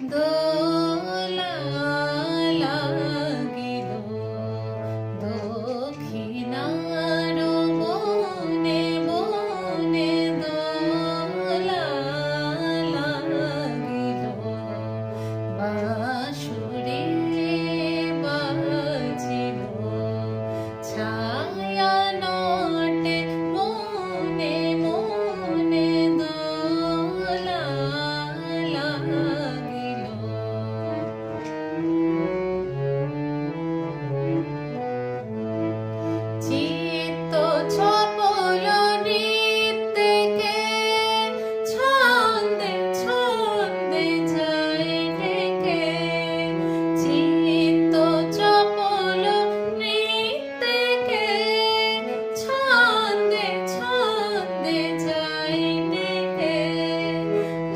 দোলা লাগিল দক্ষিণার বনে বনে দোলা লাগিল বাঁশুরি বাজিল ছায়া নটে মনে মনে দোলা লাগিল চিত্ত ছপল নৃত্যকে ছন্দে ছন্দে যায় ডেকে চিত্ত ছপল নৃত্যকে ছন্দে ছন্দে যায় ডেকে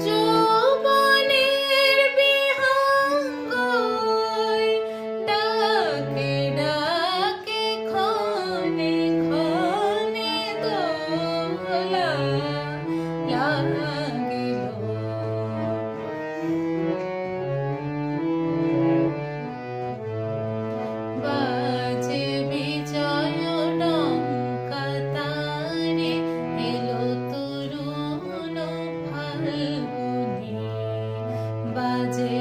যৌবনের বিহঙ্গই ডাকে ডাকে ক্ষণে ক্ষণে দোলা লাগিল বাজে বিজয় ডঙ্কা তারে এলো তরুণ ফাল্গুনি বাজে